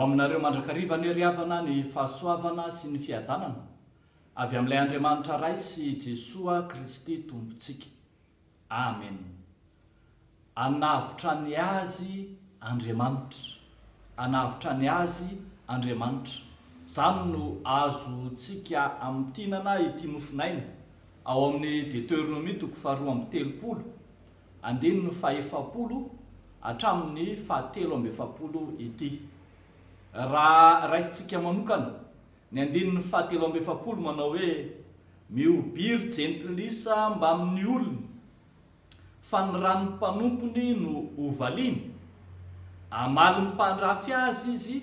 aminareo mandrakariva ny riavana ny fahasoavana sy ny fiadanana avy amin'ilay Andriamanitra ray sy Jesoa Kristy tompontsika. Amen. Anavitra ny azy Andriamanitra, anavitra ny azy Andriamanitra. Zany no azontsika amin'ny tinana ity nofinaina ao amin'ny Deutéronomie 2:30, andininy 40 hatramin'ny 70 ity. Raha raisitsika manokana ny andininy 70 manao hoe miobiry jentilisa mba amin'ny olony fa ny ranony mpanompony no ovaliany, amaly mpandrafy azy izy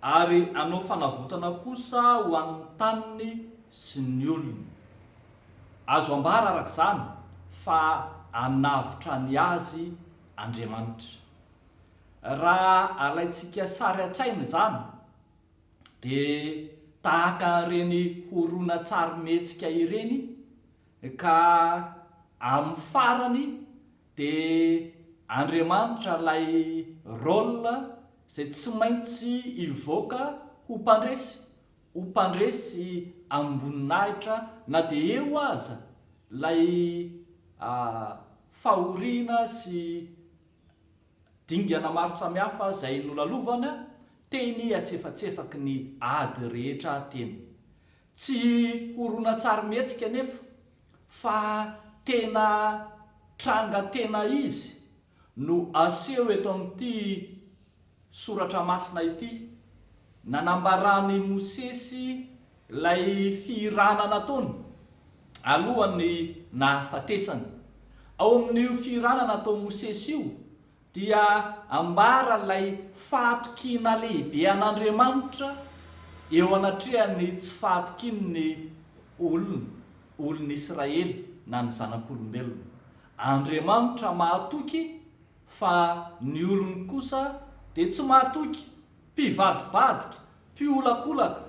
ary anao fanavotana kosa ho an'ny taniny sy ny olony. Azo ambara araka izany fa anavitra ny azy Andriamanitra. Raha alaitsika sary an-tsaina zany dia tahaka ireny horonan-tsary mihetsika ireny, ka amin'ny farany dia Andriamanitra ilay rôle izay tsy maintsy ivoaka ho mpandresy amboninahitra, na dia eo aza ilay fahoriana sy dingana maro samihafa izay nolalovana teny atsefatsefaky ny ady rehetra teny. Tsy horonan-tsary mihetsika nefa fa tena tranga tena izy no aseho eto amin'ity soratra masina ity, nanambarany Mosesy ilay firana nataony alohany nahafatesany. Ao amin'io firana natao Mosesy io dia ambara ilay fahatokina lehibe an'Andriamanitra eo anatrehany tsy fahatokiny ny olony Israely na ny zanak'olombelona. Andriamanitra mahatoky fa ny olony kosa dia tsy mahatoky, mpivadibadika, mpiolakolaka,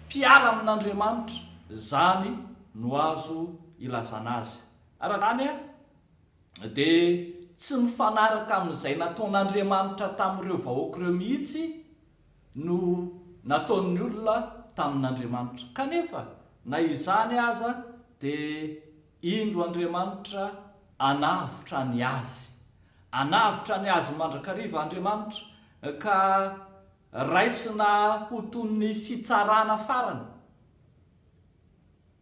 mpiala amin'Andriamanitra. Zany no azo ilazana azy. Araka izany dia tsy mifanaraka amin'izay nataon'Andriamanitra tamin'ireo vahoaka ireo mihitsy no nataon'ny olona tamin'Andriamanitra. Kanefa na izany aza dia indro Andriamanitra anavitra ny azy, anavitra ny azy mandrakariva Andriamanitra, ka raisina ho toy ny fitsarana farany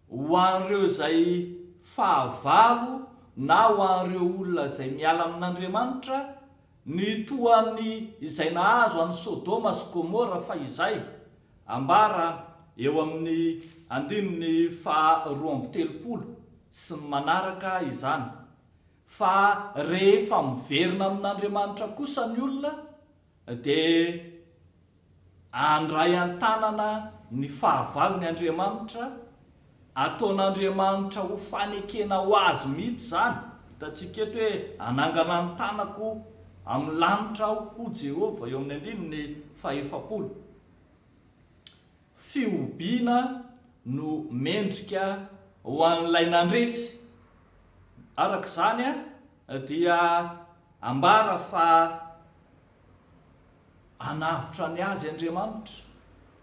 ho an'ireo izay fahavalo na ho an'ireo olona izay miala amin'Andriamanitra, ny toany izay nahazo an'i Sodoma sy Gomora. Fa izay ambara eo amin'ny andininy 2:30 sy ny manaraka izany, fa rehefa miverina amin'Andriamanitra kosa ny olona dia andray an-tanana ny fahavalony Andriamanitra, ataon'Andriamanitra ho fanekena ho azy mihitsy zany. Hitantsika eto hoe anangana ny tanako amin'ny lanitra ho Jehova, eo amin'ny andininy 40. Fiobiana no mendrika ho an'ilay nandresy. Araka izany dia ambara fa hanavitra ny azy Andriamanitra,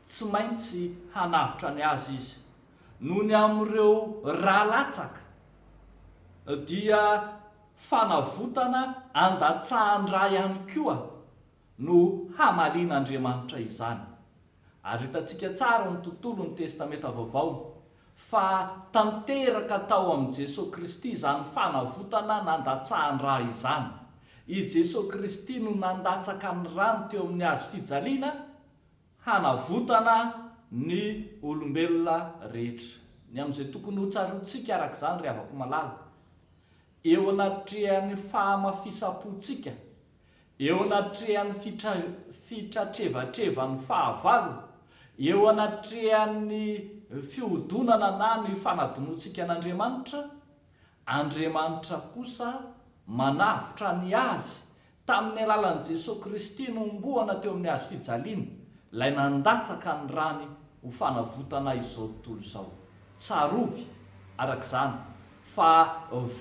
tsy maintsy hanavitra ny azy izy. Noho ny amin'ireo rahalatsaka dia fanavotana andatsahany ihany koa no hamalian'Andriamanitra izany. Ary hitantsika tsara amin'ny tontolon'ny testamenta vaovao fa tanteraka tao amin'i Jesosy Kristy izany fanavotana nandatsahany raha izany. I Jesosy Kristy no nandatsaka ny rano teo amin'ny hazo fijaliana hanavotana ny olombelona rehetra. Ny amin'izay tokony ho tsaroantsika araka izany ry havako malala, eo anatrehan'ny fahamafisam-pontsika, eo anatrehan'ny fitratrevatrevan'ny fahavalo, eo anatrehan'ny fihodonana na ny fanadinoantsika an'Andriamanitra, Andriamanitra kosa manavitra ny azy tamin'ny alalan'i Jesosy Kristy nomboana teo amin'ny hazo fijaliana, ilay nandatsaka ny rany ho fanavotana izao tontolo izao. Tsarovy araka izany fa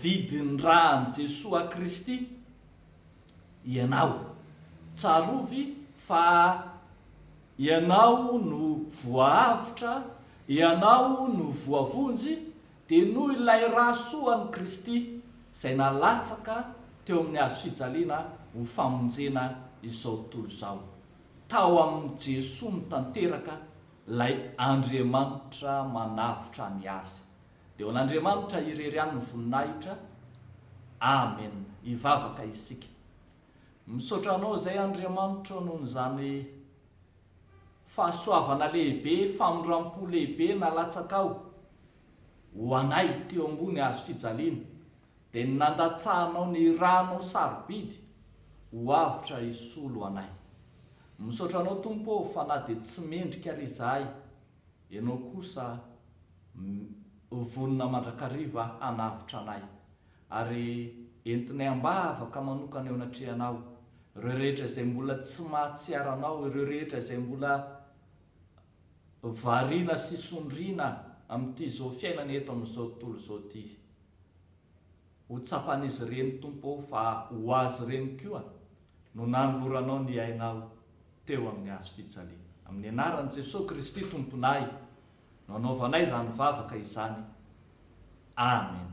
vidiny rahan'i Jesosy Kristy ianao. Tsarovy fa ianao no voaavitra, ianao no voavonjy, dia noho ilay rahasoan'i Kristy izay nalatsaka teo amin'ny hazo fijaliana ho famonjena izao tontolo izao. Tao amin'ny Jesoa mitanteraka ilay Andriamanitra manavotra ny azy. Dia ho an'Andriamanitra irery any ny voninahitra. Amen. Hivavaka isika. Misaotra anao izay Andriamanitra noho izany fahasoavana lehibe, famondram-po lehibe nalatsaka ao ho anay teo ambony hazo fijaliana, dia nandatsahanao ny ranao sarobidy ho avitra hisolo anay. Misaotra anao Tompo fa na dia tsy mendrika ary izahay, ianao kosa vonona mandrakariva hanavitra anay, ary entinay ambavaka manokana eo anatrehanao ireo rehetra izay mbola tsy mahatsiaro anao, ireo rehetra izay mbola variana sy sondriana amin'ity zao fiainana eto amin'izao tontolo izao ity. Ho tsapan'izy ireny Tompo, fa ho azy ireny koa no nanoloranao ny ainao teo amin'ny hazo fijaliana. Amin'ny anaran'i Jesosy Kristy Tomponay no anaovanay izany vavaka izany. Amen.